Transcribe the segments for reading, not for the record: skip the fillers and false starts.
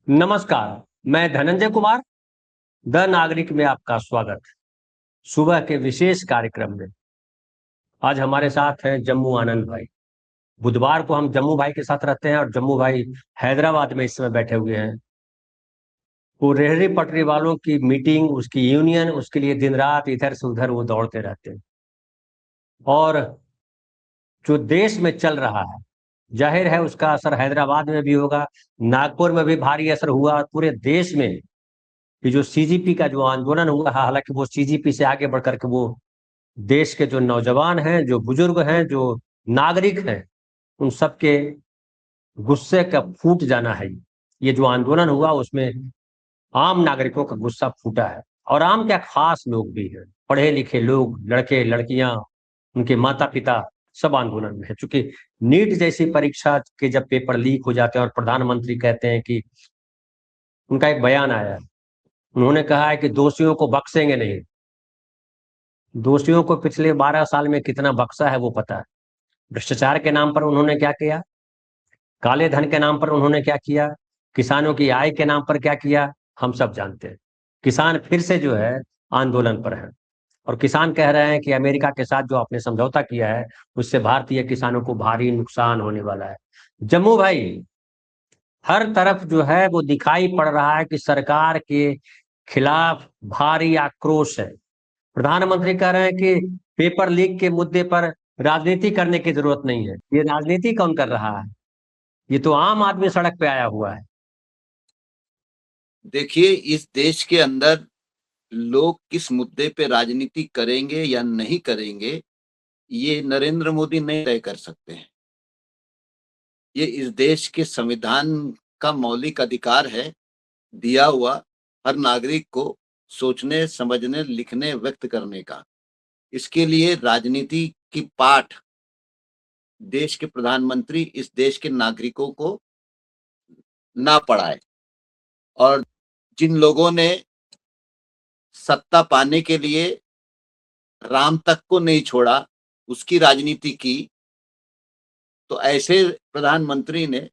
नमस्कार, मैं धनंजय कुमार, द नागरिक में आपका स्वागत है। सुबह के विशेष कार्यक्रम में आज हमारे साथ हैं जम्मू आनंद भाई। बुधवार को हम जम्मू भाई के साथ रहते हैं और जम्मू भाई हैदराबाद में इस समय बैठे हुए हैं। वो रेहड़ी पटरी वालों की मीटिंग, उसकी यूनियन, उसके लिए दिन रात इधर से उधर वो दौड़ते रहते हैं। और जो देश में चल रहा है, जाहिर है उसका असर हैदराबाद में भी होगा, नागपुर में भी भारी असर हुआ, पूरे देश में। कि जो सीजीपी का जो आंदोलन हुआ है, हालांकि वो सीजीपी से आगे बढ़ करके वो देश के जो नौजवान हैं, जो बुजुर्ग हैं, जो नागरिक हैं, उन सबके गुस्से का फूट जाना है। ये जो आंदोलन हुआ उसमें आम नागरिकों का गुस्सा फूटा है। और आम क्या, खास लोग भी हैं, पढ़े लिखे लोग, लड़के लड़कियां, उनके माता पिता, सब आंदोलन में है। चूंकि नीट जैसी परीक्षा के जब पेपर लीक हो जाते हैं और प्रधानमंत्री कहते हैं कि, उनका एक बयान आया है, उन्होंने कहा है कि दोषियों को बख्शेंगे नहीं। दोषियों को पिछले 12 साल में कितना बख्शा है वो पता है। भ्रष्टाचार के नाम पर उन्होंने क्या किया, काले धन के नाम पर उन्होंने क्या किया, किसानों की आय के नाम पर क्या किया, हम सब जानते हैं। किसान फिर से जो है आंदोलन पर है। और किसान कह रहे हैं कि अमेरिका के साथ जो आपने समझौता किया है, उससे भारतीय किसानों को भारी नुकसान होने वाला है। जम्मू भाई, हर तरफ जो है वो दिखाई पड़ रहा है कि सरकार के खिलाफ भारी आक्रोश है। प्रधानमंत्री कह रहे हैं कि पेपर लीक के मुद्दे पर राजनीति करने की जरूरत नहीं है। ये राजनीति कौन कर रहा है? ये तो आम आदमी सड़क पे आया हुआ है। देखिए, इस देश के अंदर लोग किस मुद्दे पे राजनीति करेंगे या नहीं करेंगे, ये नरेंद्र मोदी नहीं तय कर सकते हैं। ये इस देश के संविधान का मौलिक अधिकार है, दिया हुआ हर नागरिक को सोचने, समझने, लिखने, व्यक्त करने का। इसके लिए राजनीति की पाठ देश के प्रधानमंत्री इस देश के नागरिकों को ना पढ़ाए। और जिन लोगों ने सत्ता पाने के लिए राम तक को नहीं छोड़ा, उसकी राजनीति की, तो ऐसे प्रधानमंत्री ने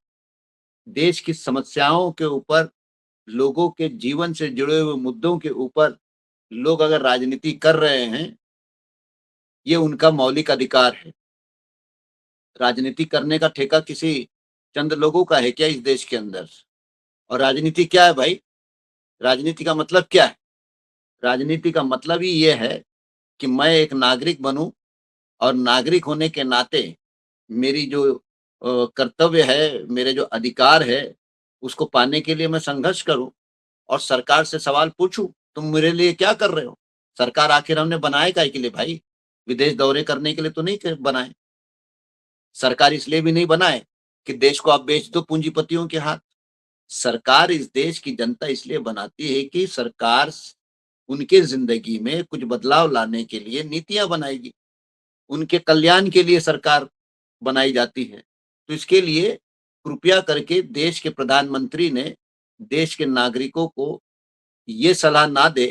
देश की समस्याओं के ऊपर, लोगों के जीवन से जुड़े हुए मुद्दों के ऊपर लोग अगर राजनीति कर रहे हैं, ये उनका मौलिक अधिकार है। राजनीति करने का ठेका किसी चंद लोगों का है क्या इस देश के अंदर? और राजनीति क्या है भाई? राजनीति का मतलब क्या है? राजनीति का मतलब ही ये है कि मैं एक नागरिक बनूं और नागरिक होने के नाते मेरी जो कर्तव्य है, मेरे जो अधिकार है, उसको पाने के लिए मैं संघर्ष करूं और सरकार से सवाल पूछूं, तुम मेरे लिए क्या कर रहे हो? सरकार आखिर हमने बनाए काहे के लिए भाई? विदेश दौरे करने के लिए तो नहीं बनाए। सरकार इसलिए भी नहीं बनाए कि देश को आप बेच दो पूंजीपतियों के हाथ। सरकार इस देश की जनता इसलिए बनाती है कि सरकार उनके जिंदगी में कुछ बदलाव लाने के लिए नीतियां बनाएगी। उनके कल्याण के लिए सरकार बनाई जाती है। तो इसके लिए कृपया करके देश के प्रधानमंत्री ने देश के नागरिकों को ये सलाह ना दे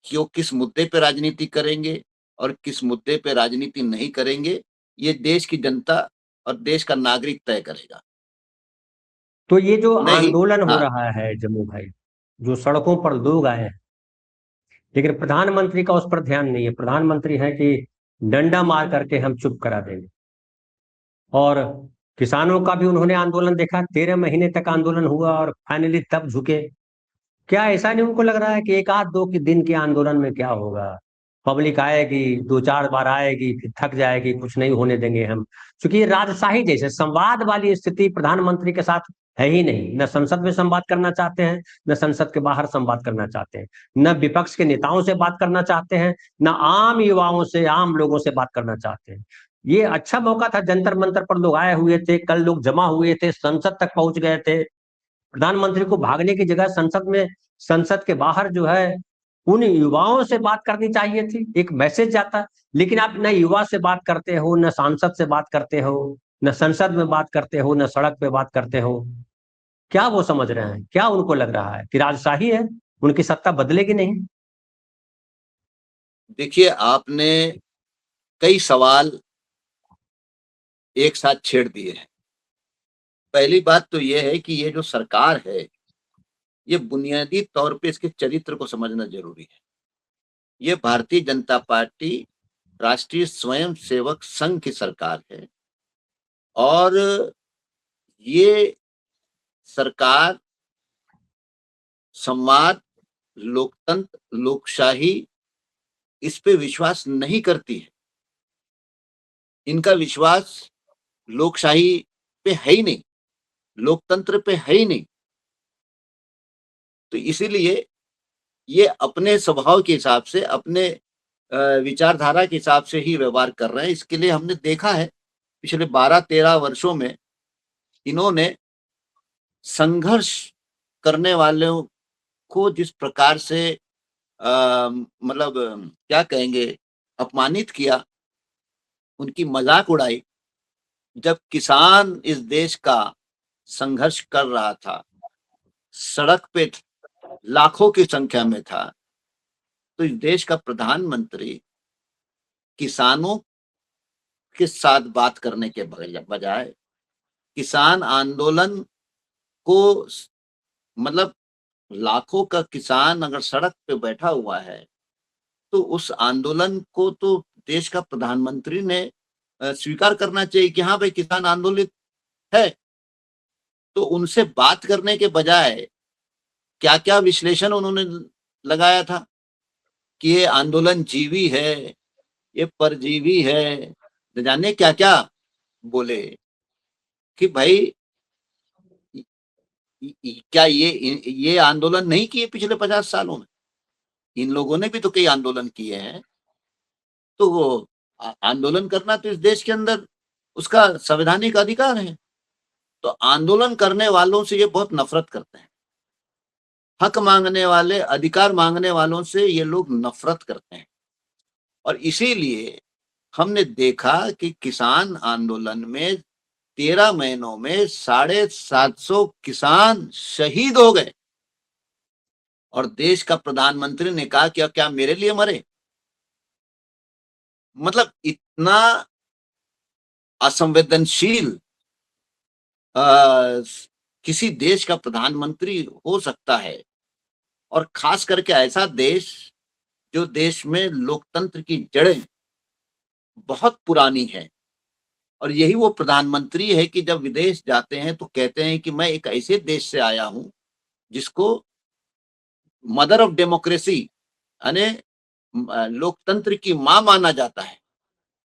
कि वो किस मुद्दे पे राजनीति करेंगे और किस मुद्दे पे राजनीति नहीं करेंगे। ये देश की जनता और देश का नागरिक तय करेगा। तो ये जो नहीं। आंदोलन हो हाँ। रहा है जम्मू भाई, जो सड़कों पर लोग आए हैं, लेकिन प्रधानमंत्री का उस पर ध्यान नहीं है। प्रधानमंत्री है कि डंडा मार करके हम चुप करा देंगे। और किसानों का भी उन्होंने आंदोलन देखा, 13 महीने तक आंदोलन हुआ और फाइनली तब झुके। क्या ऐसा नहीं उनको लग रहा है कि एक आध दो के दिन के आंदोलन में क्या होगा? पब्लिक आएगी, दो चार बार आएगी, फिर थक जाएगी, कुछ नहीं होने देंगे हम। क्योंकि ये राजशाही जैसे संवाद वाली स्थिति प्रधानमंत्री के साथ है ही नहीं। न संसद में संवाद करना चाहते हैं, न संसद के बाहर संवाद करना चाहते हैं, न विपक्ष के नेताओं से बात करना चाहते हैं, न आम युवाओं से, आम लोगों से बात करना चाहते हैं। ये अच्छा मौका था, जंतर मंतर पर लोग आए हुए थे, कल लोग जमा हुए थे, संसद तक पहुंच गए थे। प्रधानमंत्री को भागने की जगह संसद में, संसद के बाहर जो है उन युवाओं से बात करनी चाहिए थी, एक मैसेज जाता। लेकिन आप न युवा से बात करते हो, न सांसद से बात करते हो, न संसद में बात करते हो, न सड़क पे बात करते हो। क्या वो समझ रहे हैं? क्या उनको लग रहा है कि राजशाही है, उनकी सत्ता बदलेगी नहीं? देखिए, आपने कई सवाल एक साथ छेड़ दिए हैं। पहली बात तो ये है कि ये जो सरकार है, ये बुनियादी तौर पे इसके चरित्र को समझना जरूरी है। ये भारतीय जनता पार्टी राष्ट्रीय स्वयंसेवक संघ की सरकार है और ये सरकार संवाद, लोकतंत्र, लोकशाही इस पे विश्वास नहीं करती है। इनका विश्वास लोकशाही पे है ही नहीं, लोकतंत्र पे है ही नहीं। तो इसीलिए ये अपने स्वभाव के हिसाब से, अपने विचारधारा के हिसाब से ही व्यवहार कर रहे हैं। इसके लिए हमने देखा है पिछले 12-13 वर्षों में इन्होंने संघर्ष करने वालों को जिस प्रकार से मतलब क्या कहेंगे, अपमानित किया, उनकी मजाक उड़ाई। जब किसान इस देश का संघर्ष कर रहा था, सड़क पे लाखों की संख्या में था, तो इस देश का प्रधानमंत्री किसानों के साथ बात करने के बजाय किसान आंदोलन को, मतलब लाखों का किसान अगर सड़क पे बैठा हुआ है तो उस आंदोलन को तो देश का प्रधानमंत्री ने स्वीकार करना चाहिए कि हाँ भाई किसान आंदोलित है। तो उनसे बात करने के बजाय क्या क्या विश्लेषण उन्होंने लगाया था कि ये आंदोलन जीवी है, ये परजीवी है, न जाने क्या क्या बोले कि भाई क्या ये आंदोलन नहीं किए पिछले 50 सालों में? इन लोगों ने भी तो कई आंदोलन किए हैं। तो वो आंदोलन करना तो इस देश के अंदर उसका संवैधानिक अधिकार है। तो आंदोलन करने वालों से ये बहुत नफरत करते हैं। हक मांगने वाले, अधिकार मांगने वालों से ये लोग नफरत करते हैं। और इसीलिए हमने देखा कि किसान आंदोलन में 13 महीनों में 750 किसान शहीद हो गए और देश का प्रधानमंत्री ने कहा कि क्या मेरे लिए मरे? मतलब इतना असंवेदनशील किसी देश का प्रधानमंत्री हो सकता है, और खास करके ऐसा देश जो देश में लोकतंत्र की जड़ें बहुत पुरानी है। और यही वो प्रधानमंत्री है कि जब विदेश जाते हैं तो कहते हैं कि मैं एक ऐसे देश से आया हूं जिसको मदर ऑफ डेमोक्रेसी यानी लोकतंत्र की मां माना जाता है।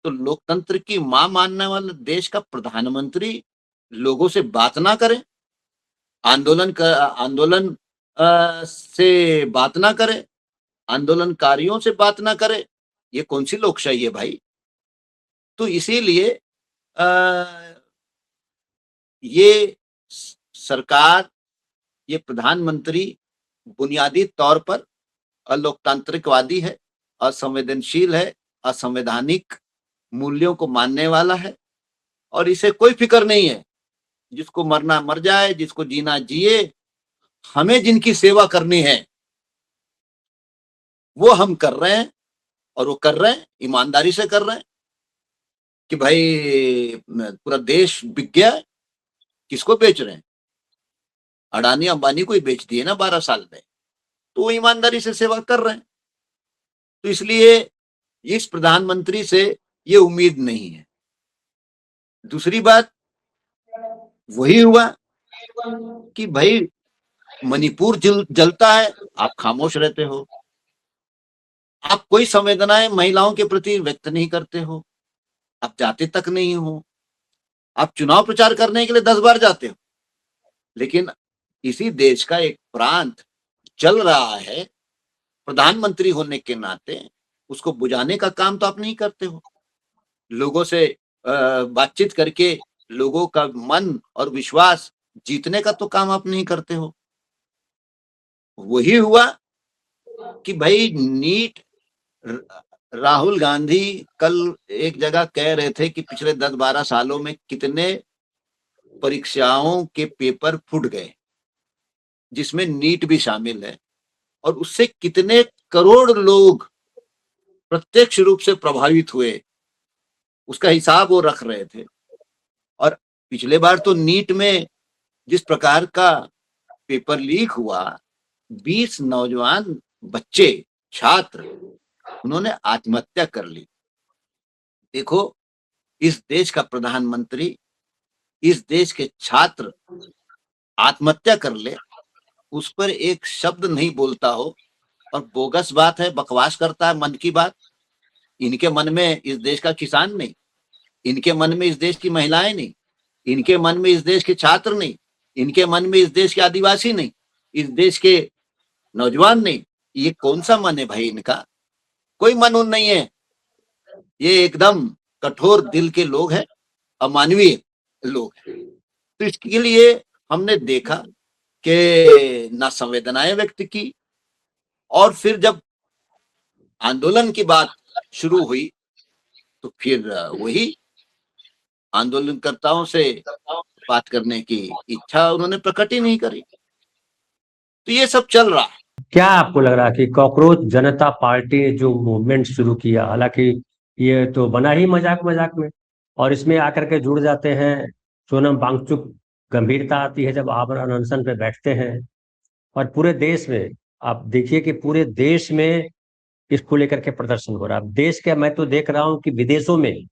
तो लोकतंत्र की मां मानने वाले देश का प्रधानमंत्री लोगों से बात ना करे, आंदोलन से बात ना करे, आंदोलनकारियों से बात ना करे, ये कौन सी लोकशाही है भाई? तो इसीलिए ये सरकार, ये प्रधानमंत्री बुनियादी तौर पर अलोकतांत्रिकवादी है, असंवेदनशील है, असंवैधानिक मूल्यों को मानने वाला है और इसे कोई फिक्र नहीं है। जिसको मरना मर जाए, जिसको जीना जिए, हमें जिनकी सेवा करनी है वो हम कर रहे हैं और वो कर रहे हैं, ईमानदारी से कर रहे हैं। कि भाई पूरा देश बिक गया, किसको बेच रहे हैं? अडानी अंबानी को ही बेच दिए ना 12 साल में। तो वो ईमानदारी से सेवा कर रहे हैं। तो इसलिए इस प्रधानमंत्री से ये उम्मीद नहीं है। दूसरी बात वही हुआ कि भाई मणिपुर जलता है, आप खामोश रहते हो, आप कोई संवेदनाएं महिलाओं के प्रति व्यक्त नहीं करते हो, आप जाते तक नहीं हो, आप चुनाव प्रचार करने के लिए 10 बार जाते हो, लेकिन इसी देश का एक प्रांत जल रहा है, प्रधानमंत्री होने के नाते उसको बुझाने का काम तो आप नहीं करते हो। लोगों से बातचीत करके लोगों का मन और विश्वास जीतने का तो काम आप नहीं करते हो। वही हुआ कि भाई नीट, राहुल गांधी कल एक जगह कह रहे थे कि पिछले 10-12 सालों में कितने परीक्षाओं के पेपर फूट गए, जिसमें नीट भी शामिल है, और उससे कितने करोड़ लोग प्रत्यक्ष रूप से प्रभावित हुए, उसका हिसाब वो रख रहे थे। पिछले बार तो नीट में जिस प्रकार का पेपर लीक हुआ, 20 नौजवान बच्चे, छात्र, उन्होंने आत्महत्या कर ली। देखो, इस देश का प्रधानमंत्री, इस देश के छात्र आत्महत्या कर ले, उस पर एक शब्द नहीं बोलता हो, और बोगस बात है, बकवास करता है, मन की बात। इनके मन में इस देश का किसान नहीं, इनके मन में इस देश की महिलाएं नहीं, इनके मन में इस देश के छात्र नहीं, इनके मन में इस देश के आदिवासी नहीं, इस देश के नौजवान नहीं। ये कौन सा मन है भाई इनका? कोई मन उन नहीं है। ये एकदम कठोर दिल के लोग हैं, अमानवीय लोग हैं। तो इसके लिए हमने देखा कि ना संवेदनाएं व्यक्त की, और फिर जब आंदोलन की बात शुरू हुई तो फिर वही आंदोलनकर्ताओं से बात करने की इच्छा उन्होंने प्रकट ही नहीं करी। तो ये सब चल रहा है। क्या आपको लग रहा है कि कॉकरोच जनता पार्टी ने जो मूवमेंट शुरू किया, हालांकि ये तो बना ही मजाक मजाक में, और इसमें आकर के जुड़ जाते हैं सोनम वांगचुक, गंभीरता आती है जब आप अनशन पे बैठते हैं, और पूरे देश में आप देखिए कि पूरे देश में इसको लेकर के प्रदर्शन हो रहा है। देश के, मैं तो देख रहा हूं कि विदेशों में,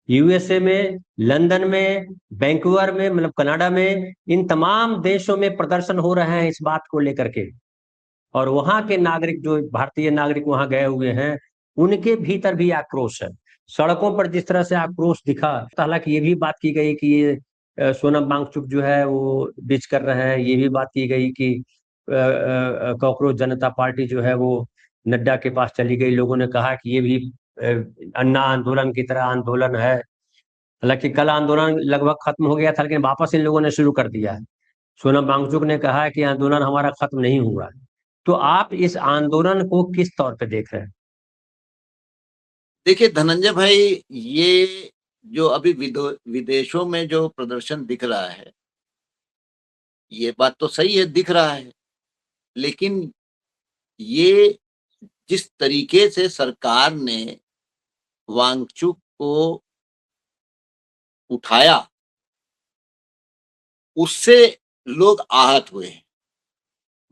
यूएसए में, लंदन में, वैंकूवर में, मतलब कनाडा में, इन तमाम देशों में प्रदर्शन हो रहे हैं इस बात को लेकर के। और वहां के नागरिक, जो भारतीय नागरिक वहां गए हुए हैं, उनके भीतर भी आक्रोश है। सड़कों पर जिस तरह से आक्रोश दिखा, हालांकि ये भी बात की गई कि ये सोनम वांगचुक जो है वो बीच कर रहे हैं, ये भी बात की गई कि कॉकरोच जनता पार्टी जो है वो नड्डा के पास चली गई। लोगों ने कहा कि ये भी अन्ना आंदोलन की तरह आंदोलन है। हालांकि कल आंदोलन लगभग खत्म हो गया था, लेकिन वापस इन लोगों ने शुरू कर दिया है। सोनम वांगचुक ने कहा है कि आंदोलन हमारा खत्म नहीं हुआ है। तो आप इस आंदोलन को किस तौर पे देख रहे हैं? देखिए धनंजय भाई, ये जो अभी विदेशों में जो प्रदर्शन दिख रहा है, ये बात तो सही है, दिख रहा है। लेकिन ये जिस तरीके से सरकार ने वांगचुक को उठाया, उससे लोग आहत हुए हैं।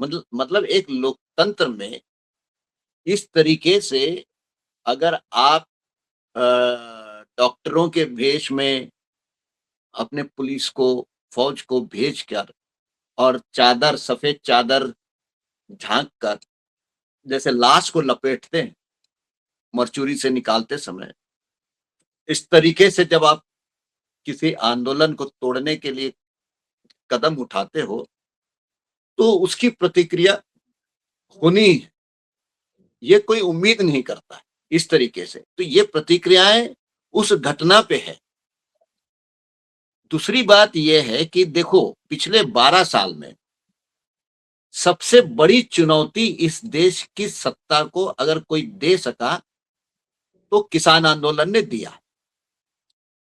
मतलब एक लोकतंत्र में इस तरीके से अगर आप डॉक्टरों के भेष में अपने पुलिस को, फौज को भेज कर, और चादर, सफेद चादर झांक कर, जैसे लाश को लपेटते हैं मरचुरी से निकालते समय, इस तरीके से जब आप किसी आंदोलन को तोड़ने के लिए कदम उठाते हो, तो उसकी प्रतिक्रिया होनी, ये कोई उम्मीद नहीं करता है इस तरीके से। तो ये प्रतिक्रियाएं उस घटना पे है। दूसरी बात यह है कि देखो, पिछले 12 साल में सबसे बड़ी चुनौती इस देश की सत्ता को अगर कोई दे सका तो किसान आंदोलन ने दिया,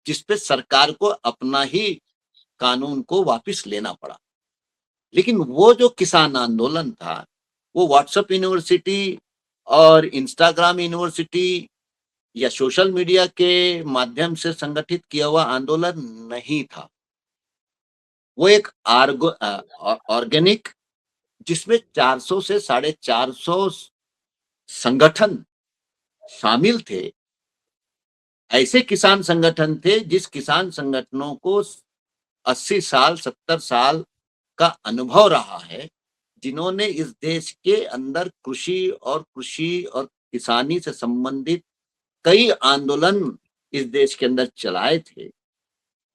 जिसपे सरकार को अपना ही कानून को वापस लेना पड़ा। लेकिन वो जो किसान आंदोलन था, वो व्हाट्सएप यूनिवर्सिटी और इंस्टाग्राम यूनिवर्सिटी या सोशल मीडिया के माध्यम से संगठित किया हुआ आंदोलन नहीं था। वो एक ऑर्गेनिक, जिसमें 400 से 450 संगठन शामिल थे। ऐसे किसान संगठन थे जिस किसान संगठनों को 80 साल, 70 साल का अनुभव रहा है, जिन्होंने इस देश के अंदर कृषि और किसानी से संबंधित कई आंदोलन इस देश के अंदर चलाए थे।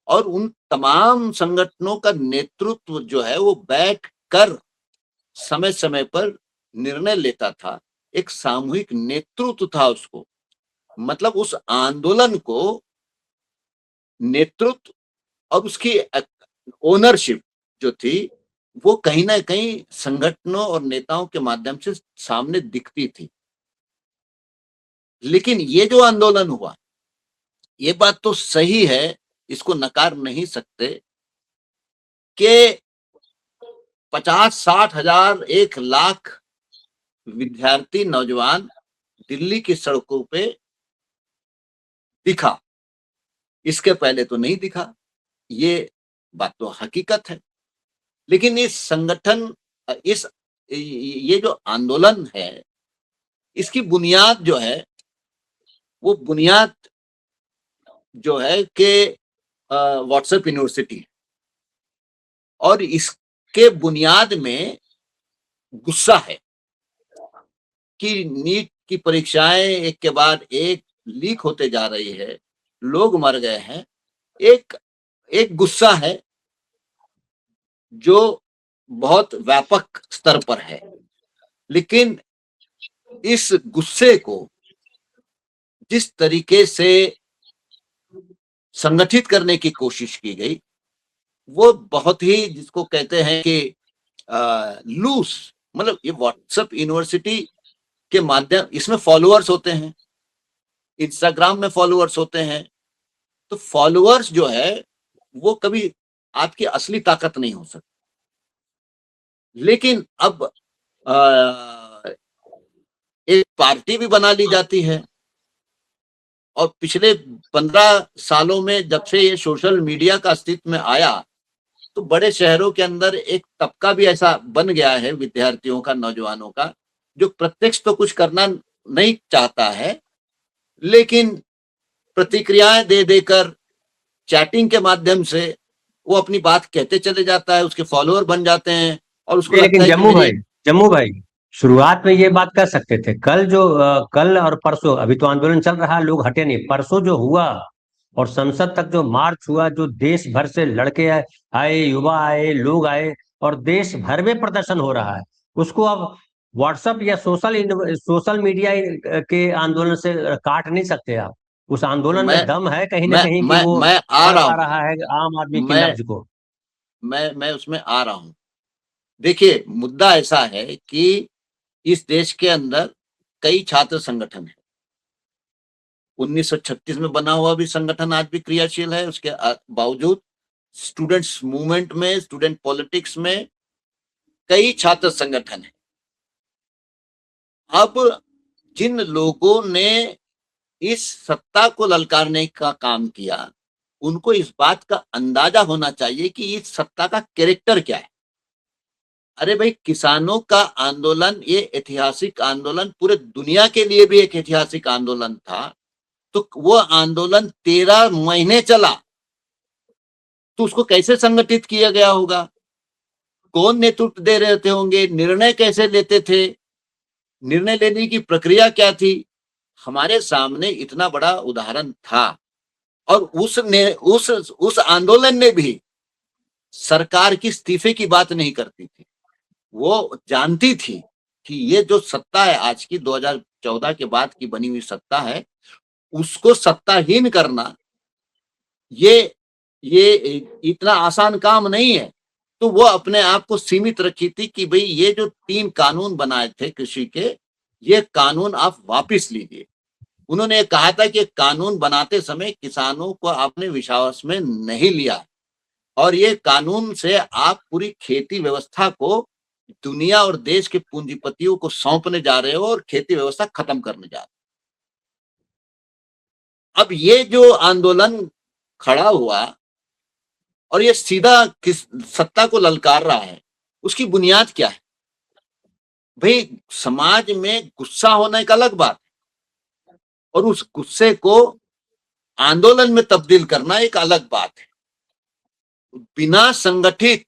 और उन तमाम संगठनों का नेतृत्व जो है वो बैठ कर समय समय पर निर्णय लेता था। एक सामूहिक नेतृत्व था उसको, मतलब उस आंदोलन को नेतृत्व और उसकी ओनरशिप जो थी, वो कहीं ना कहीं संगठनों और नेताओं के माध्यम से सामने दिखती थी। लेकिन ये जो आंदोलन हुआ, ये बात तो सही है, इसको नकार नहीं सकते कि 50-60 हजार, 1 लाख विद्यार्थी, नौजवान दिल्ली की सड़कों पे दिखा। इसके पहले तो नहीं दिखा, ये बात तो हकीकत है। लेकिन इस ये जो आंदोलन है, इसकी बुनियाद जो है, वो बुनियाद जो है कि व्हाट्सएप यूनिवर्सिटी, और इसके बुनियाद में गुस्सा है कि नीट की परीक्षाएं एक के बाद एक लीक होते जा रही है, लोग मर गए हैं। एक एक गुस्सा है जो बहुत व्यापक स्तर पर है, लेकिन इस गुस्से को जिस तरीके से संगठित करने की कोशिश की गई, वो बहुत ही, जिसको कहते हैं कि लूज, मतलब ये व्हाट्सएप यूनिवर्सिटी के माध्यम, इसमें फॉलोअर्स होते हैं, इंस्टाग्राम में फॉलोअर्स होते हैं, तो फॉलोअर्स जो है वो कभी आपकी असली ताकत नहीं हो सकती। लेकिन अब एक पार्टी भी बना ली जाती है, और पिछले 15 सालों में जब से ये सोशल मीडिया का अस्तित्व में आया, तो बड़े शहरों के अंदर एक तबका भी ऐसा बन गया है विद्यार्थियों का, नौजवानों का, जो प्रत्यक्ष तो कुछ करना नहीं चाहता है, लेकिन प्रतिक्रियाएं दे देकर, चैटिंग के माध्यम से वो अपनी बात कहते चले जाता है, उसके फॉलोअर बन जाते हैं, और उसको लगता लेकिन है कि मेरी जम्मू भाई, शुरुआत में ये बात कर सकते थे। कल और परसों, अभी तो आंदोलन चल रहा है, लोग हटे नहीं। परसों जो हुआ और संसद तक जो मार्च हुआ, जो देश भर से लड़के आए, युवा आए, लोग आए, और देश भर में प्रदर्शन हो रहा है, उसको अब व्हाट्सएप या सोशल मीडिया के आंदोलन से काट नहीं सकते आप। उस आंदोलन में मैं दम है कहीं ना मैं कहीं कि मैं वो मैं आ पढ़ रहा पा हूं, रहा है आम आदमी की मैं नब्ज को। मैं उसमें आ रहा हूं। देखिए, मुद्दा ऐसा है कि इस देश के अंदर कई छात्र संगठन है। 1936 में बना हुआ भी संगठन आज भी क्रियाशील है, उसके बावजूद स्टूडेंट्स मूवमेंट में, स्टूडेंट पॉलिटिक्स में कई छात्र संगठन है। अब जिन लोगों ने इस सत्ता को ललकारने का काम किया, उनको इस बात का अंदाजा होना चाहिए कि इस सत्ता का कैरेक्टर क्या है। अरे भाई, किसानों का आंदोलन, ये ऐतिहासिक आंदोलन पूरे दुनिया के लिए भी एक ऐतिहासिक आंदोलन था, तो वो आंदोलन 13 महीने चला, तो उसको कैसे संगठित किया गया होगा, कौन नेतृत्व दे रहे थे होंगे, निर्णय कैसे लेते थे, निर्णय लेने की प्रक्रिया क्या थी। हमारे सामने इतना बड़ा उदाहरण था, और उस आंदोलन ने भी सरकार की इस्तीफे की बात नहीं करती थी। वो जानती थी कि ये जो सत्ता है आज की, 2014 के बाद की बनी हुई सत्ता है, उसको सत्ताहीन करना ये ये इतना आसान काम नहीं है। तो वो अपने आप को सीमित रखी थी कि भाई, ये जो 3 कानून बनाए थे कृषि के, ये कानून आप वापस लीजिए। उन्होंने कहा था कि कानून बनाते समय किसानों को आपने विश्वास में नहीं लिया, और ये कानून से आप पूरी खेती व्यवस्था को दुनिया और देश के पूंजीपतियों को सौंपने जा रहे हो, और खेती व्यवस्था खत्म करने जा रहे हो। अब ये जो आंदोलन खड़ा हुआ, और ये सीधा किस सत्ता को ललकार रहा है, उसकी बुनियाद क्या है? भाई, समाज में गुस्सा होना एक अलग बात है, और उस गुस्से को आंदोलन में तब्दील करना एक अलग बात है। बिना संगठित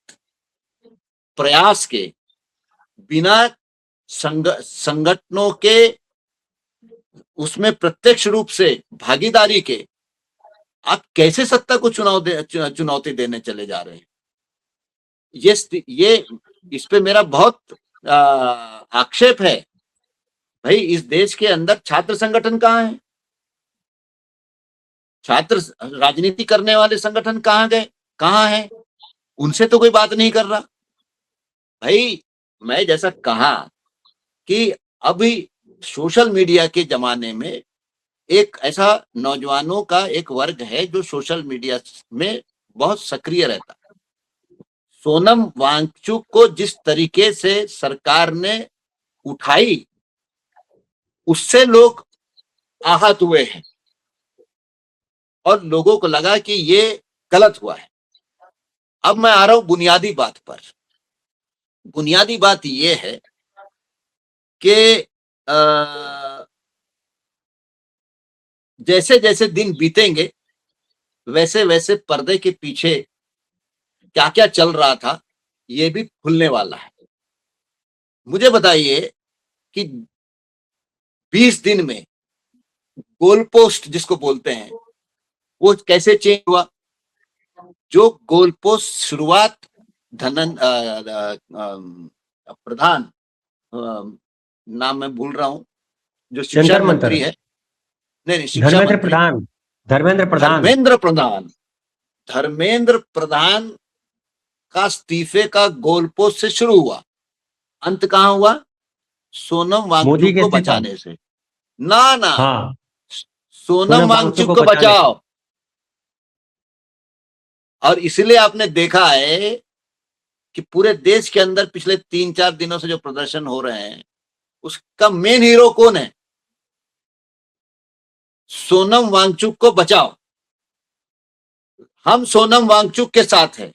प्रयास के, बिना संगठनों के उसमें प्रत्यक्ष रूप से भागीदारी के, आप कैसे सत्ता को चुनौती देने चले जा रहे हैं? ये इस पे मेरा बहुत आक्षेप है। भाई, इस देश के अंदर छात्र संगठन कहाँ है? छात्र राजनीति करने वाले संगठन कहाँ गए, कहाँ है? उनसे तो कोई बात नहीं कर रहा। भाई, मैं जैसा कहा कि अभी सोशल मीडिया के जमाने में एक ऐसा नौजवानों का एक वर्ग है जो सोशल मीडिया में बहुत सक्रिय रहता है। सोनम वांगचुक को जिस तरीके से सरकार ने उठाई, उससे लोग आहत हुए हैं, और लोगों को लगा कि ये गलत हुआ है। अब मैं आ रहा हूं बुनियादी बात पर। बुनियादी बात यह है कि जैसे जैसे दिन बीतेंगे वैसे वैसे पर्दे के पीछे क्या क्या चल रहा था ये भी खुलने वाला है। मुझे बताइए कि 20 दिन में गोल पोस्ट जिसको बोलते हैं वो कैसे चेंज हुआ। जो गोल पोस्ट शुरुआत धनन प्रधान, नाम मैं भूल रहा हूं, जो शिक्षा जंतर मंतर, मंत्री है, नहीं शिक्षा धर्मेंद्र मंत्री, प्रधान, धर्मेंद्र प्रधान। धर्मेंद्र प्रधान, धर्मेंद्र प्रधान का इस्तीफे का गोल पोस्ट से शुरू हुआ, अंत कहां हुआ? सोनम मोदी वांगचुक के को इस्तीफा। बचाने से। ना ना, हाँ, सोनम सोनम वांगचुक वांगचुक को को बचाने से। बचाओ। और इसलिए आपने देखा है कि पूरे देश के अंदर पिछले 3-4 दिनों से जो प्रदर्शन हो रहे हैं उसका मेन हीरो कौन है? सोनम वांगचुक को बचाओ, हम सोनम वांगचुक के साथ हैं।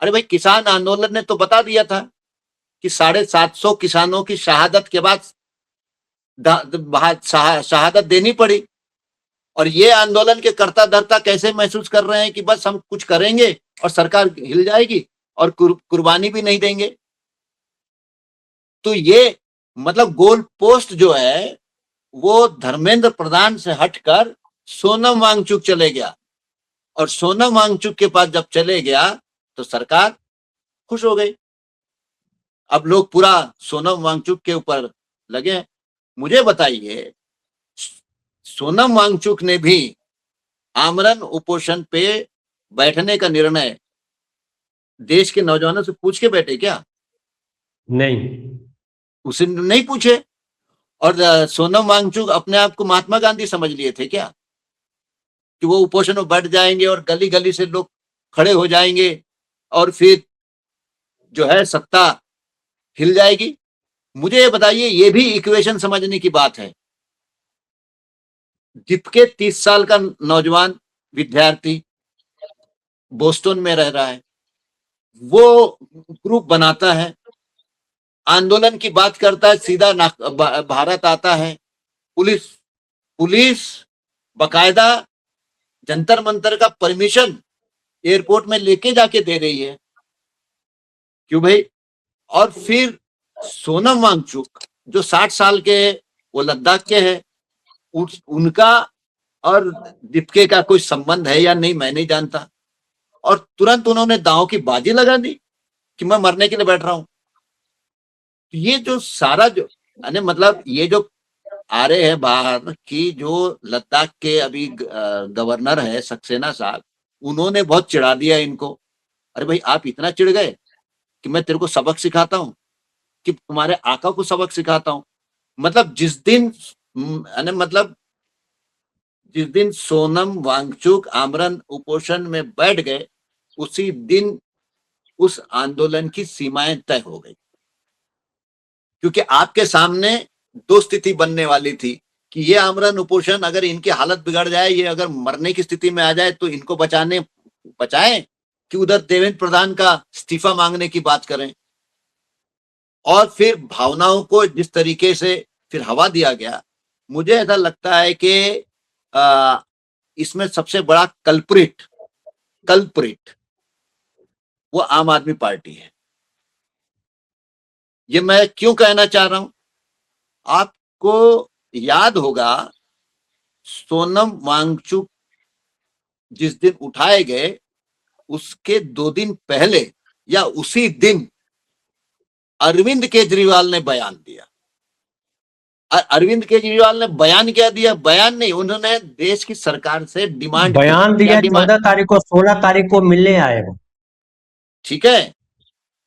अरे भाई, किसान आंदोलन ने तो बता दिया था कि 750 किसानों की शहादत के बाद शहादत देनी पड़ी, और ये आंदोलन के कर्ता धर्ता कैसे महसूस कर रहे हैं कि बस हम कुछ करेंगे और सरकार हिल जाएगी और कुर्बानी भी नहीं देंगे। तो ये मतलब गोल पोस्ट जो है वो धर्मेंद्र प्रधान से हटकर सोनम वांगचुक चले गया, और सोनम वांगचुक के पास जब चले गया तो सरकार खुश हो गई। अब लोग पूरा सोनम वांगचुक के ऊपर लगे। मुझे बताइए, सोनम वांगचुक ने भी आमरण उपोषण पे बैठने का निर्णय देश के नौजवानों से पूछ के बैठे क्या? नहीं, उसे नहीं पूछे। और सोनम वांगचुक अपने आप को महात्मा गांधी समझ लिए थे क्या कि वो उपोषण में बैठ जाएंगे और गली गली से लोग खड़े हो जाएंगे और फिर जो है सत्ता हिल जाएगी? मुझे ये बताइए, ये भी इक्वेशन समझने की बात है। जिसके 30 साल का नौजवान विद्यार्थी बोस्टन में रह रहा है, वो ग्रुप बनाता है, आंदोलन की बात करता है, सीधा भारत आता है, पुलिस पुलिस बकायदा जंतर मंतर का परमिशन एयरपोर्ट में लेके जाके दे रही है। क्यों भाई? और फिर सोनम वांगचुक जो 60 साल के, वो लद्दाख के हैं, उनका और दीपके का कोई संबंध है या नहीं मैं नहीं जानता, और तुरंत उन्होंने दांव की बाजी लगा दी कि मैं मरने के लिए बैठ रहा हूं। तो ये जो सारा जो मतलब ये जो आ रहे हैं बाहर की, जो लद्दाख के अभी गवर्नर है सक्सेना साहब, उन्होंने बहुत चिढ़ा दिया इनको। अरे भाई, आप इतना चिढ़ गए कि मैं तेरे को सबक सिखाता हूं, कि तुम्हारे आका को सबक सिखाता हूं। मतलब जिस दिन सोनम वांगचुक आमरण उपोषण में बैठ गए, उसी दिन उस आंदोलन की सीमाएं तय हो गई। क्योंकि आपके सामने दो स्थिति बनने वाली थी कि ये आमरण उपोषण अगर इनकी हालत बिगड़ जाए, ये अगर मरने की स्थिति में आ जाए, तो इनको बचाएं कि उधर देवेंद्र प्रधान का इस्तीफा मांगने की बात करें। और फिर भावनाओं को जिस तरीके से फिर हवा दिया गया, मुझे ऐसा लगता है कि इसमें सबसे बड़ा कल्प्रिट वो आम आदमी पार्टी है। ये मैं क्यों कहना चाह रहा हूं, आपको याद होगा सोनम वांगचुक जिस दिन उठाए गए उसके 2 दिन पहले या उसी दिन अरविंद केजरीवाल ने बयान दिया। अरविंद केजरीवाल ने बयान क्या दिया? बयान नहीं, उन्होंने देश की सरकार से डिमांड की। बयान क्या दिया डिमांड? 14 तारीख को, 16 तारीख को मिलने आए वो। ठीक है।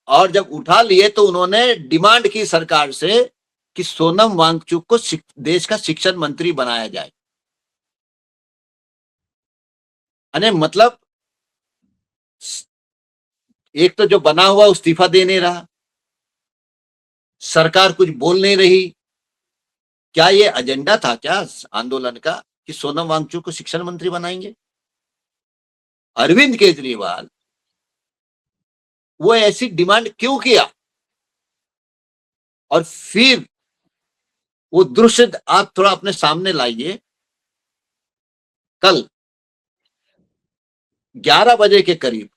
और जब उठा लिए तो उन्होंने डिमांड की सरकार से कि सोनम वांगचुक को देश का शिक्षण मंत्री बनाया जाए। मतलब एक तो जो बना हुआ इस्तीफा दे नहीं रहा, सरकार कुछ बोल नहीं रही। क्या ये एजेंडा था क्या आंदोलन का कि सोनम वांगचुक को शिक्षण मंत्री बनाएंगे? अरविंद केजरीवाल वो ऐसी डिमांड क्यों किया? और फिर वो दृश्य आप थोड़ा अपने सामने लाइए। कल 11 बजे के करीब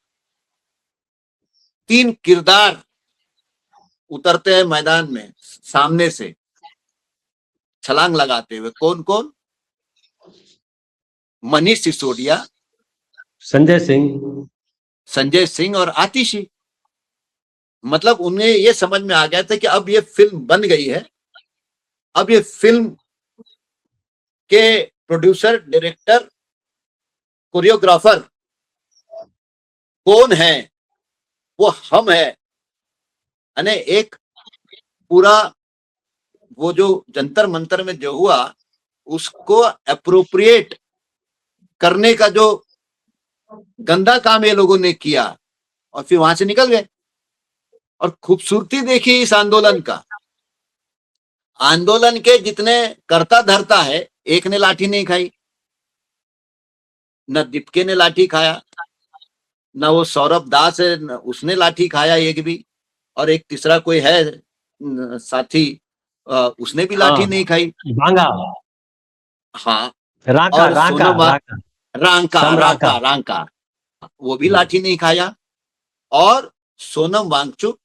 3 किरदार उतरते हैं मैदान में सामने से छलांग लगाते हुए। कौन कौन? मनीष सिसोदिया, संजय सिंह और आतिशी। मतलब उन्हें ये समझ में आ गया था कि अब ये फिल्म बन गई है, अब ये फिल्म के प्रोड्यूसर, डायरेक्टर, कोरियोग्राफर कौन है? वो हम है। यानी एक पूरा वो जो जंतर मंतर में जो हुआ उसको अप्रोप्रिएट करने का जो गंदा काम ये लोगों ने किया और फिर वहां से निकल गए। और खूबसूरती देखी इस आंदोलन का, आंदोलन के जितने करता धरता है, एक ने लाठी नहीं खाई, न दीपके ने लाठी खाया, न वो सौरभ दास है न उसने लाठी खाया एक भी, और एक तीसरा कोई है साथी, उसने भी लाठी नहीं खाई। भांगा, हाँ, रांका, और रांका, रांका, सम रांका, रांका रांका वो भी लाठी नहीं खाया। और सोनम वांगचुक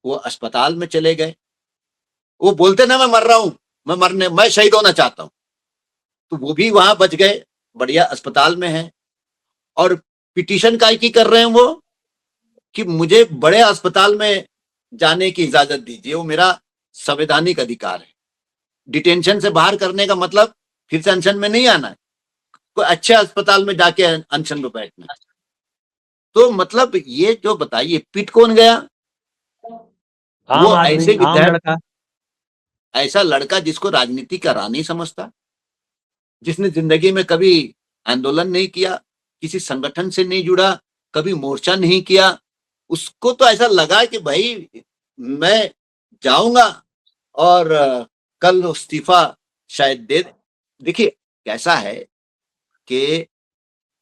वो अस्पताल में चले गए। वो बोलते ना मैं मर रहा हूं, मैं शहीद होना चाहता हूं, तो वो भी वहां बच गए, बढ़िया अस्पताल में है। और पिटीशन काय की कर रहे हैं वो कि मुझे बड़े अस्पताल में जाने की इजाजत दीजिए, वो मेरा संवैधानिक अधिकार है। डिटेंशन से बाहर करने का मतलब फिर से अनशन में नहीं आना है, कोई अच्छे अस्पताल में जाके अनशन में बैठना। तो मतलब ये जो बताइए पिट कौन गया? आम वो आदमी, ऐसे आम विद्यार्थी, लड़का। ऐसा लड़का जिसको राजनीति का रानी समझता, जिसने जिंदगी में कभी आंदोलन नहीं किया, किसी संगठन से नहीं जुड़ा, कभी मोर्चा नहीं किया, उसको तो ऐसा लगा कि भाई मैं जाऊंगा और कल इस्तीफा शायद दे। देखिए कैसा है कि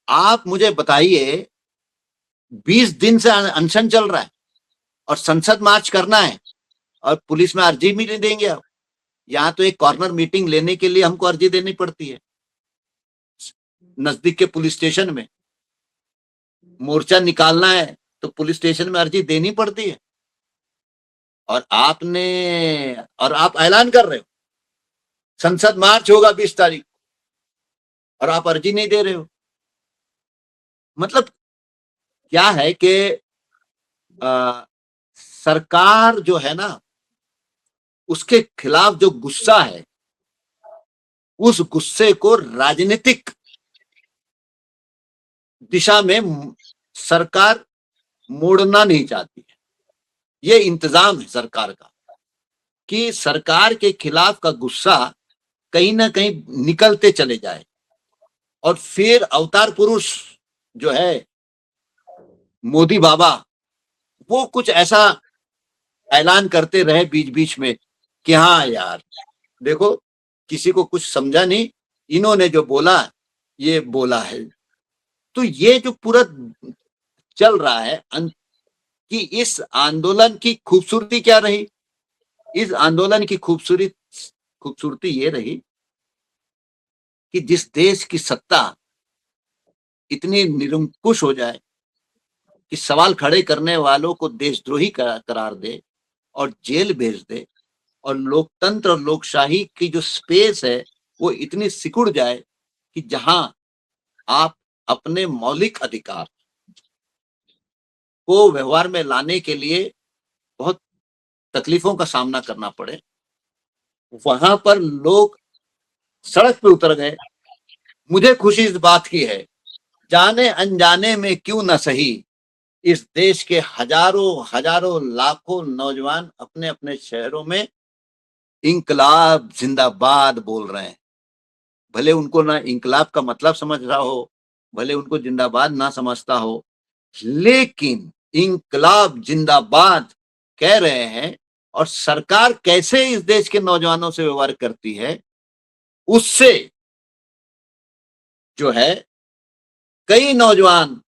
आप मुझे बताइए 20 दिन से अनशन चल रहा है और संसद मार्च करना है और पुलिस में अर्जी भी नहीं देंगे आप। यहाँ तो एक कॉर्नर मीटिंग लेने के लिए हमको अर्जी देनी पड़ती है नजदीक के पुलिस स्टेशन में। मोर्चा निकालना है तो पुलिस स्टेशन में अर्जी देनी पड़ती है। और आप ऐलान कर रहे हो संसद मार्च होगा 20 तारीख और आप अर्जी नहीं दे रहे हो। मतलब क्या है कि सरकार जो है ना उसके खिलाफ जो गुस्सा है, उस गुस्से को राजनीतिक दिशा में सरकार मोड़ना नहीं चाहती है। ये इंतजाम है सरकार का कि सरकार के खिलाफ का गुस्सा कहीं ना कहीं निकलते चले जाए और फिर अवतार पुरुष जो है मोदी बाबा वो कुछ ऐसा ऐलान करते रहे बीच बीच में कि हाँ यार देखो किसी को कुछ समझा नहीं, इन्होंने जो बोला ये बोला है। तो ये जो पूरा चल रहा है कि इस आंदोलन की खूबसूरती क्या रही? इस आंदोलन की खूबसूरती ये रही कि जिस देश की सत्ता इतनी निरंकुश हो जाए कि सवाल खड़े करने वालों को देशद्रोही करार दे और जेल भेज दे, और लोकतंत्र और लोकशाही की जो स्पेस है वो इतनी सिकुड़ जाए कि जहां आप अपने मौलिक अधिकार को व्यवहार में लाने के लिए बहुत तकलीफों का सामना करना पड़े, वहां पर लोग सड़क पे उतर गए। मुझे खुशी इस बात की है, जाने अनजाने में क्यों न सही, इस देश के हजारों हजारों लाखों नौजवान अपने अपने शहरों में इंकलाब जिंदाबाद बोल रहे हैं। भले उनको ना इंकलाब का मतलब समझ रहा हो, भले उनको जिंदाबाद ना समझता हो, लेकिन इंकलाब जिंदाबाद कह रहे हैं। और सरकार कैसे इस देश के नौजवानों से व्यवहार करती है उससे जो है कई नौजवान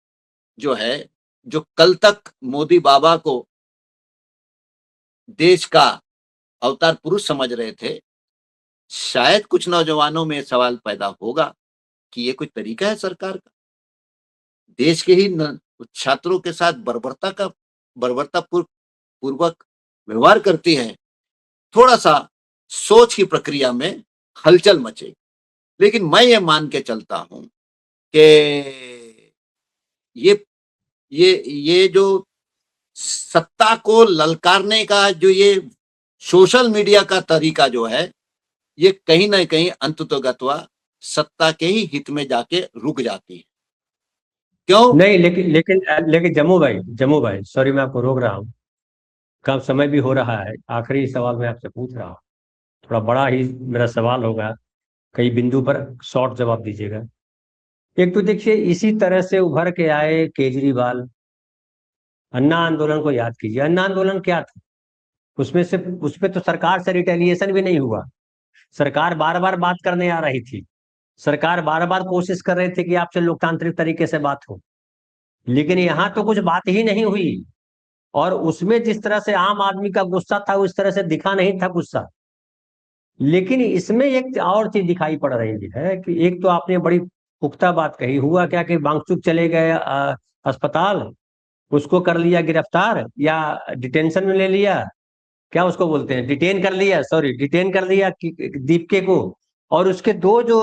जो है जो कल तक मोदी बाबा को देश का अवतार पुरुष समझ रहे थे, शायद कुछ नौजवानों में सवाल पैदा होगा कि ये कोई तरीका है सरकार का? देश के ही छात्रों के साथ बर्बरता पूर्वक व्यवहार करती है। थोड़ा सा सोच की प्रक्रिया में हलचल मचेगी। लेकिन मैं ये मान के चलता हूं कि ये जो सत्ता को ललकारने का जो ये सोशल मीडिया का तरीका जो है, ये कहीं ना कहीं अंततोगत्वा सत्ता के ही हित में जाके रुक जाती है। क्यों? नहीं, लेकिन जम्मू भाई सॉरी, मैं आपको रोक रहा हूँ। कम समय भी हो रहा है, आखिरी सवाल मैं आपसे पूछ रहा हूँ, थोड़ा बड़ा ही मेरा सवाल होगा, कई बिंदु पर शॉर्ट जवाब दीजिएगा। एक तो देखिए, इसी तरह से उभर के आए केजरीवाल। अन्ना आंदोलन को याद कीजिए, अन्ना आंदोलन क्या था? उसमें तो सरकार से रिटेलिएशन भी नहीं हुआ। सरकार बार बार बात करने आ रही थी, सरकार बार बार कोशिश कर रही थी कि आपसे लोकतांत्रिक तरीके से बात हो, लेकिन यहाँ तो कुछ बात ही नहीं हुई। और उसमें जिस तरह से आम आदमी का गुस्सा था, उस तरह से दिखा नहीं था गुस्सा। लेकिन इसमें एक और चीज दिखाई पड़ रही है कि एक तो आपने बड़ी पुख्ता बात कही, हुआ क्या कि बांगचुक चले गए अस्पताल, उसको कर लिया गिरफ्तार या डिटेंशन में ले लिया, क्या उसको बोलते हैं, डिटेन कर लिया, सॉरी डिटेन कर लिया दीपके को। और उसके दो जो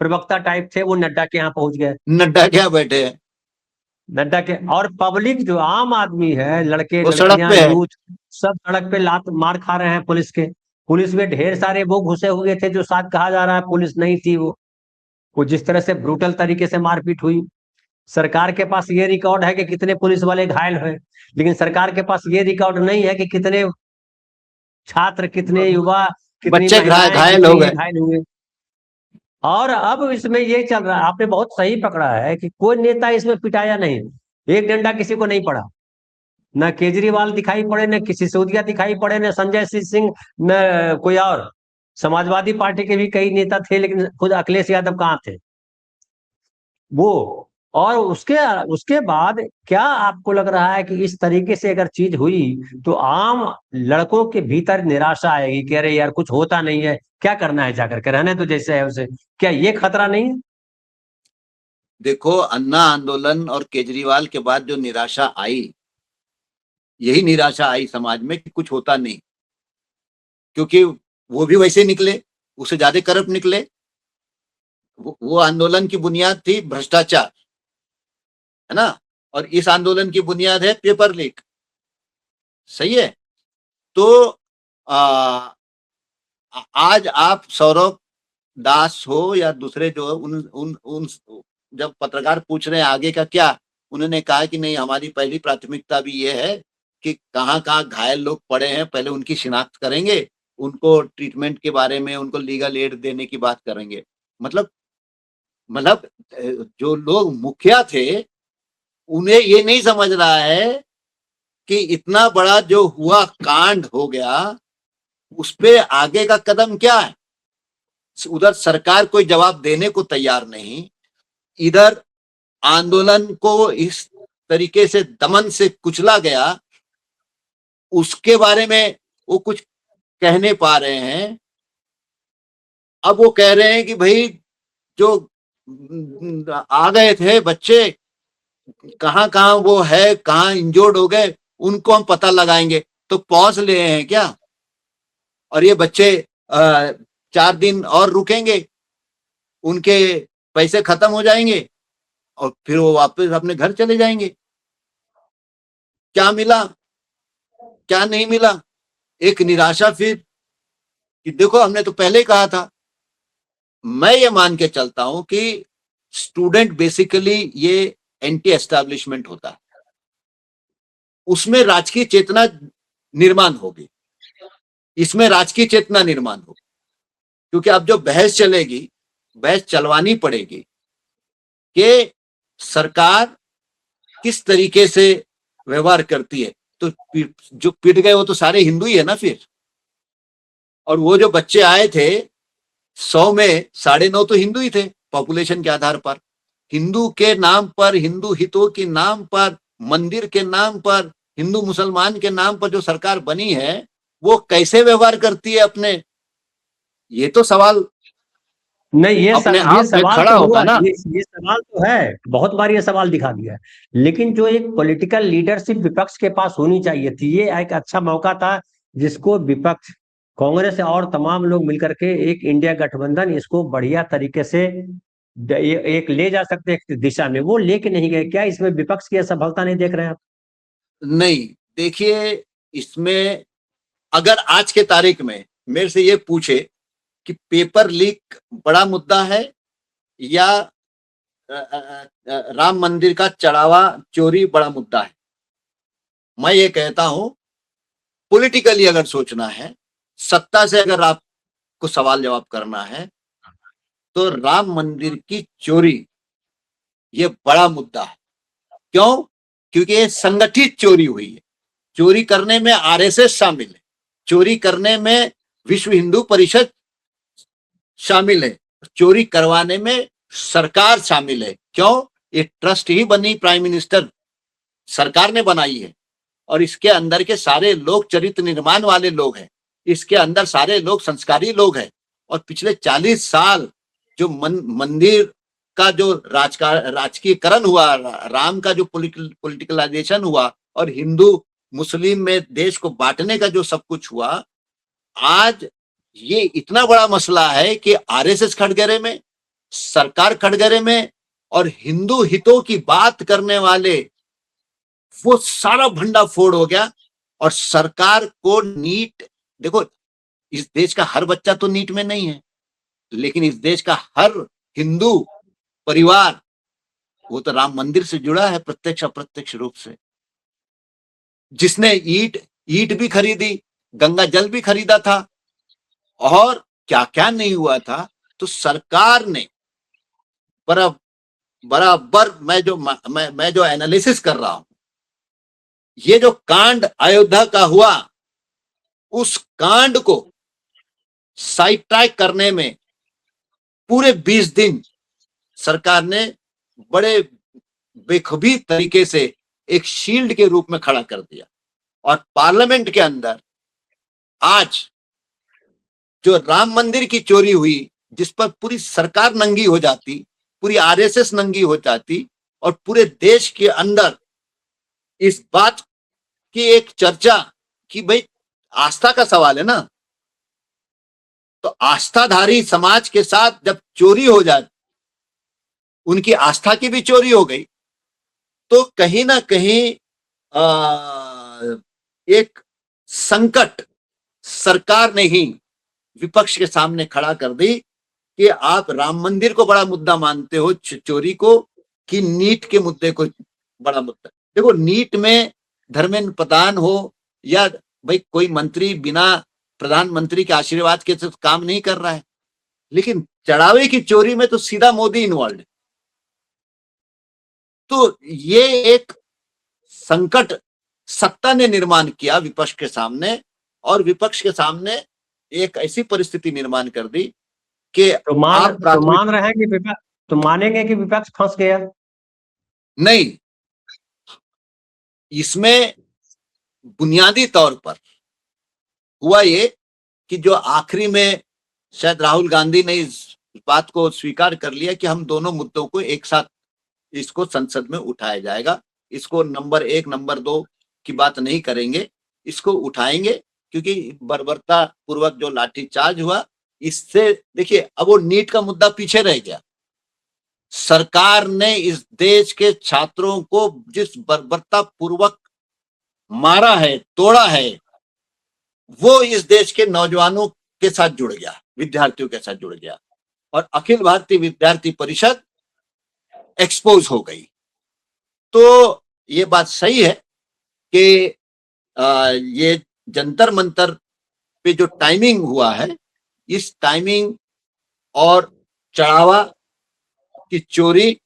प्रवक्ता टाइप थे वो नड्डा के यहाँ पहुंच गए। नड्डा क्या बैठे हैं? नड्डा के, और पब्लिक जो आम आदमी है, लड़के वो सड़क लड़कियां पे है। यूथ, सब सड़क पे लात मार खा रहे हैं पुलिस के। पुलिस में ढेर सारे वो घुसे हुए थे जो शायद कहा जा रहा है पुलिस नहीं थी। वो जिस तरह से ब्रूटल तरीके से मारपीट हुई, सरकार के पास ये रिकॉर्ड है कि कितने पुलिस वाले घायल हुए, लेकिन सरकार के पास ये रिकॉर्ड नहीं है कि कितने छात्र, कितने युवा, कितनी बच्चे महिलाएं, घायल हो कितने ये गए। घायल हुए। और अब इसमें ये चल रहा है, आपने बहुत सही पकड़ा है कि कोई नेता इसमें पिटाया नहीं, एक डंडा किसी को नहीं पड़ा। न केजरीवाल दिखाई पड़े, न किसी सिसोदिया दिखाई पड़े, न संजय सिंह, न कोई और। समाजवादी पार्टी के भी कई नेता थे, लेकिन खुद अखिलेश यादव कहाँ थे वो। और उसके उसके बाद क्या आपको लग रहा है कि इस तरीके से अगर चीज हुई तो आम लड़कों के भीतर निराशा आएगी कि अरे यार कुछ होता नहीं है, क्या करना है, जाकर के रहने तो जैसे है उसे, क्या ये खतरा नहीं है? देखो, अन्ना आंदोलन और केजरीवाल के बाद जो निराशा आई, यही निराशा आई समाज में कि कुछ होता नहीं, क्योंकि वो भी वैसे निकले, उससे ज्यादा करप्ट निकले। वो आंदोलन की बुनियाद थी भ्रष्टाचार, है ना, और इस आंदोलन की बुनियाद है पेपर लीक। सही है। तो आ, आज आप सौरभ दास हो या दूसरे जो उन जब पत्रकार पूछ रहे हैं आगे का क्या, उन्होंने कहा कि नहीं, हमारी पहली प्राथमिकता भी ये है कि कहाँ कहाँ घायल लोग पड़े हैं, पहले उनकी शिनाख्त करेंगे, उनको ट्रीटमेंट के बारे में, उनको लीगल एड देने की बात करेंगे। मतलब मतलब जो लोग मुखिया थे, उन्हें ये नहीं समझ रहा है कि इतना बड़ा जो हुआ, कांड हो गया, उस पे आगे का कदम क्या है। उधर सरकार कोई जवाब देने को तैयार नहीं, इधर आंदोलन को इस तरीके से दमन से कुचला गया, उसके बारे में वो कुछ कहने पा रहे हैं। अब वो कह रहे हैं कि भाई जो आ गए थे बच्चे, कहाँ कहाँ वो है, कहाँ इंजोर्ड हो गए, उनको हम पता लगाएंगे। तो पॉज ले हैं क्या? और ये बच्चे 4 दिन और रुकेंगे, उनके पैसे खत्म हो जाएंगे और फिर वो वापस अपने घर चले जाएंगे। क्या मिला, क्या नहीं मिला? एक निराशा फिर कि देखो, हमने तो पहले ही कहा था। मैं ये मान के चलता हूं कि स्टूडेंट बेसिकली ये एंटी एस्टैब्लिशमेंट होता है, उसमें राजकीय चेतना निर्माण होगी, इसमें राजकीय चेतना निर्माण होगी। क्योंकि अब जो बहस चलेगी, बहस चलवानी पड़ेगी कि सरकार किस तरीके से व्यवहार करती है। तो जो पिट गए वो तो सारे हिंदू ही है ना फिर। और वो जो बच्चे आए थे, 100 में 9.5 तो हिंदू ही थे पॉपुलेशन के आधार पर। हिंदू के नाम पर, हिंदू हितों के नाम पर, मंदिर के नाम पर, हिंदू मुसलमान के नाम पर जो सरकार बनी है, वो कैसे व्यवहार करती है अपने, ये तो सवाल नहीं, ये अपने ये आप में सवाल खड़ा तो होगा हुआ, ना। ये सवाल तो है, बहुत बार ये सवाल दिखा दिया है। लेकिन जो एक पॉलिटिकल लीडरशिप विपक्ष के पास होनी चाहिए थी, ये एक अच्छा मौका था जिसको विपक्ष, कांग्रेस और तमाम लोग मिलकर के एक इंडिया गठबंधन इसको बढ़िया तरीके से एक ले जा सकते एक दिशा में, वो लेके नहीं गए। क्या इसमें विपक्ष की असफलता नहीं देख रहे हैं आप? नहीं, देखिए, इसमें अगर आज के तारीख में मेरे से ये पूछे कि पेपर लीक बड़ा मुद्दा है या राम मंदिर का चढ़ावा चोरी बड़ा मुद्दा है, मैं ये कहता हूं पॉलिटिकली अगर सोचना है, सत्ता से अगर आपको सवाल जवाब करना है, तो राम मंदिर की चोरी ये बड़ा मुद्दा है। क्यों? क्योंकि ये संगठित चोरी हुई है। चोरी करने में आरएसएस शामिल है, चोरी करने में विश्व हिंदू परिषद शामिल है, चोरी करवाने में सरकार शामिल है। क्यों? ये ट्रस्ट ही बनी प्राइम मिनिस्टर सरकार ने बनाई है, और इसके अंदर के सारे लोग चरित्र निर्माण वाले लोग हैं, इसके अंदर सारे लोग संस्कारी लोग हैं। और पिछले 40 साल जो मंदिर का जो राजकीयकरण हुआ, राम का जो पॉलिटिकलाइजेशन हुआ, और हिंदू मुस्लिम में देश को बांटने का जो सब कुछ हुआ, आज ये इतना बड़ा मसला है कि आरएसएस खड़गरे में, सरकार खड़गरे में, और हिंदू हितों की बात करने वाले, वो सारा भंडा फोड़ हो गया। और सरकार को नीट, देखो, इस देश का हर बच्चा तो नीट में नहीं है, लेकिन इस देश का हर हिंदू परिवार वो तो राम मंदिर से जुड़ा है प्रत्यक्ष अप्रत्यक्ष रूप से। जिसने ईट ईट भी खरीदी, गंगा जल भी खरीदा था, और क्या क्या नहीं हुआ था। तो सरकार ने बराबर मैं जो एनालिसिस कर रहा हूं, ये जो कांड अयोध्या का हुआ, उस कांड को साइड ट्रैक करने में पूरे 20 दिन सरकार ने बड़े बेखूबी तरीके से एक शील्ड के रूप में खड़ा कर दिया। और पार्लियामेंट के अंदर आज जो राम मंदिर की चोरी हुई, जिस पर पूरी सरकार नंगी हो जाती, पूरी आरएसएस नंगी हो जाती, और पूरे देश के अंदर इस बात की एक चर्चा कि भाई आस्था का सवाल है ना, तो आस्थाधारी समाज के साथ जब चोरी हो जाए, उनकी आस्था की भी चोरी हो गई, तो कहीं ना कहीं एक संकट सरकार ने ही विपक्ष के सामने खड़ा कर दी कि आप राम मंदिर को बड़ा मुद्दा मानते हो चोरी को, कि नीट के मुद्दे को बड़ा मुद्दा। देखो, नीट में धर्मेंद्र प्रधान हो या भाई कोई मंत्री बिना प्रधानमंत्री के आशीर्वाद के तो काम नहीं कर रहा है, लेकिन चढ़ावे की चोरी में तो सीधा मोदी इन्वॉल्व है। तो ये एक संकट सत्ता ने निर्माण किया विपक्ष के सामने, और विपक्ष के सामने एक ऐसी परिस्थिति निर्माण कर दी कि तो मान रहे हैं कि विपक्ष, तो मानेंगे कि विपक्ष फंस गया? नहीं, इसमें बुनियादी तौर पर हुआ ये कि जो आखिरी में शायद राहुल गांधी ने इस बात को स्वीकार कर लिया कि हम दोनों मुद्दों को एक साथ इसको संसद में उठाया जाएगा, इसको नंबर 1 नंबर 2 की बात नहीं करेंगे, इसको उठाएंगे, क्योंकि बर्बरता पूर्वक जो लाठीचार्ज हुआ, इससे देखिए अब वो नीट का मुद्दा पीछे रह गया। सरकार ने इस देश के छात्रों को जिस बर्बरता पूर्वक मारा है, तोड़ा है, वो इस देश के नौजवानों के साथ जुड़ गया, विद्यार्थियों के साथ जुड़ गया, और अखिल भारतीय विद्यार्थी परिषद एक्सपोज हो गई। तो ये बात सही है कि ये जंतर मंतर पे जो टाइमिंग हुआ है, इस टाइमिंग और चढ़ावा की चोरी,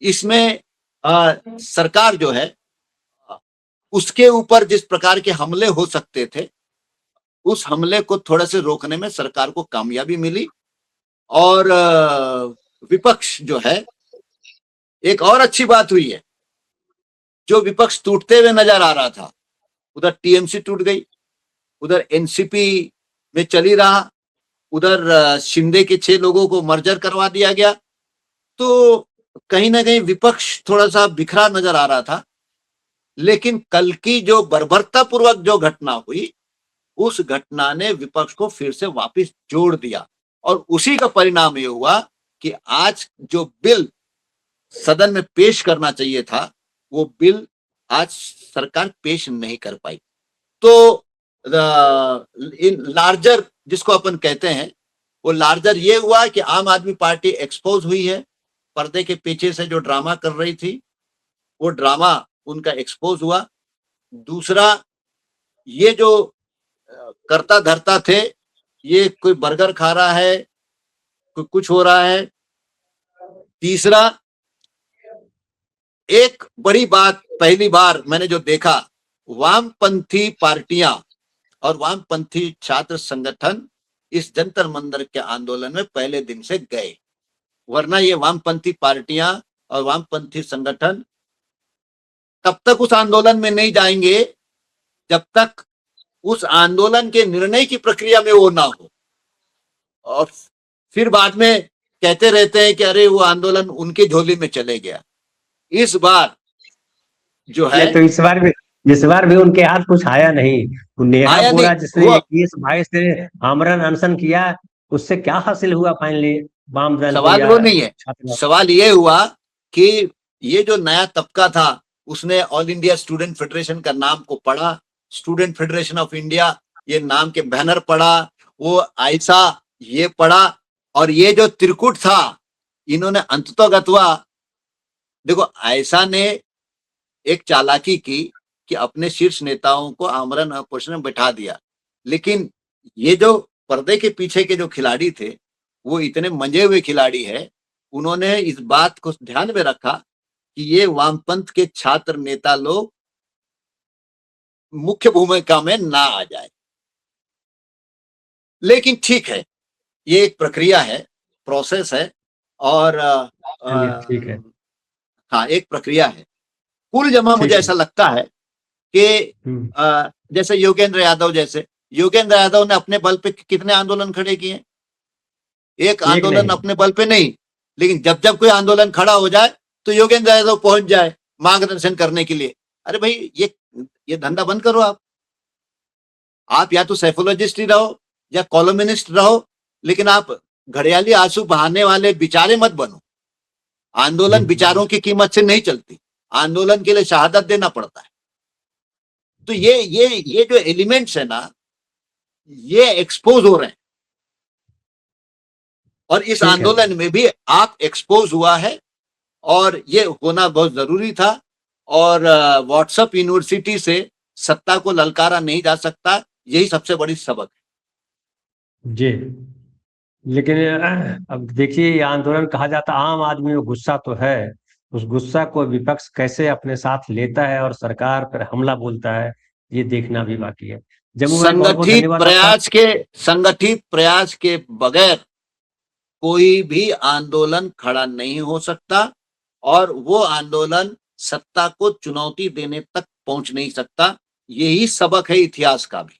इसमें सरकार जो है उसके ऊपर जिस प्रकार के हमले हो सकते थे, उस हमले को थोड़ा से रोकने में सरकार को कामयाबी मिली। और विपक्ष जो है, एक और अच्छी बात हुई है, जो विपक्ष टूटते हुए नजर आ रहा था, उधर टीएमसी टूट गई, उधर एनसीपी में चली रहा, उधर शिंदे के 6 लोगों को मर्जर करवा दिया गया। तो कहीं ना कहीं विपक्ष थोड़ा सा बिखरा नजर आ रहा था। लेकिन कल की जो बर्बरता पूर्वक जो घटना हुई, उस घटना ने विपक्ष को फिर से वापस जोड़ दिया, और उसी का परिणाम ये हुआ कि आज जो बिल सदन में पेश करना चाहिए था, वो बिल आज सरकार पेश नहीं कर पाई। तो इन लार्जर जिसको अपन कहते हैं, वो लार्जर ये हुआ कि आम आदमी पार्टी एक्सपोज हुई है। पर्दे के पीछे से जो ड्रामा कर रही थी, वो ड्रामा उनका एक्सपोज हुआ। दूसरा, ये जो करता धरता थे, ये कोई बर्गर खा रहा है, कोई कुछ हो रहा है। तीसरा, एक बड़ी बात पहली बार मैंने जो देखा, वामपंथी पार्टियां और वामपंथी छात्र संगठन इस जंतर मंतर के आंदोलन में पहले दिन से गए। वरना ये वामपंथी पार्टियां और वामपंथी संगठन तब तक उस आंदोलन में नहीं जाएंगे जब तक उस आंदोलन के निर्णय की प्रक्रिया में वो ना हो। और फिर बाद में कहते रहते हैं कि अरे वो आंदोलन उनकी झोली में चले गया। इस बार जो है, तो इस बार भी उनके हाथ कुछ आया नहीं। नेहा आया नहीं बोरा जिसने हुआ। 21-22 से आमरण अनशन किया, उससे क्या हासिल हुआ फाइनली वाम दल को सवाल या वो नहीं है, छात्र? सवाल ये हुआ कि ये जो नया तबका था, उसने ऑल इंडिया स्टूडेंट फेडरेशन का नाम को पढ़ा, स्टूडेंट फेडरेशन ऑफ इंडिया ये नाम के बैनर पढ़ा, वो आयसा ये पढ़ा, और ये जो त्रिकुट था, इन्होंने अंततोगत्वा, देखो आयसा ने एक चालाकी की कि अपने शीर्ष नेताओं को आमरण अनशन में बैठा दिया। लेकिन ये जो पर्दे के पीछे के जो खिलाड़ी थे, वो इतने मंजे हुए खिलाड़ी है, उन्होंने इस बात को ध्यान में रखा कि ये वामपंथ के छात्र नेता लोग मुख्य भूमिका में ना आ जाए। लेकिन ठीक है, ये एक प्रक्रिया है, प्रोसेस है, और ठीक है, हाँ, एक प्रक्रिया है। कुल जमा मुझे ठीक है। ऐसा लगता है कि जैसे योगेंद्र यादव ने अपने बल पे कितने आंदोलन खड़े किए? एक आंदोलन अपने बल पे नहीं, लेकिन जब जब कोई आंदोलन खड़ा हो जाए तो योगेंद्र यादव पहुंच जाए मार्गदर्शन करने के लिए। अरे भाई, ये धंधा बंद करो। आप या तो साइकोलॉजिस्ट ही रहो या कॉलमिनिस्ट रहो, लेकिन आप घड़ियाली आंसू बहाने वाले बिचारे मत बनो। आंदोलन विचारों की कीमत से नहीं चलती, आंदोलन के लिए शहादत देना पड़ता है। तो ये जो एलिमेंट्स है ना, ये एक्सपोज हो रहे हैं, और इस आंदोलन में भी आप एक्सपोज हुआ है, और ये होना बहुत जरूरी था। और व्हाट्सएप यूनिवर्सिटी से सत्ता को ललकारा नहीं जा सकता, यही सबसे बड़ी सबक है जी। लेकिन अब देखिए, ये आंदोलन कहा जाता आम आदमी में गुस्सा तो है, उस गुस्सा को विपक्ष कैसे अपने साथ लेता है और सरकार पर हमला बोलता है, ये देखना भी बाकी है। जम्मू भाई, बहुत बहुत धन्यवाद आपका। संगठित प्रयास के बगैर कोई भी आंदोलन खड़ा नहीं हो सकता, और वो आंदोलन सत्ता को चुनौती देने तक पहुंच नहीं सकता। यही सबक है इतिहास का भी।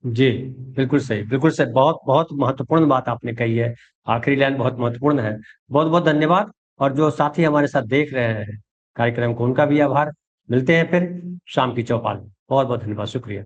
जी, बिल्कुल सही, बिल्कुल सही। बहुत बहुत महत्वपूर्ण बात आपने कही है, आखिरी लाइन बहुत महत्वपूर्ण है। बहुत बहुत धन्यवाद। और जो साथी हमारे साथ देख रहे हैं कार्यक्रम को, उनका भी आभार। मिलते हैं फिर शाम की चौपाल में। बहुत बहुत धन्यवाद, शुक्रिया।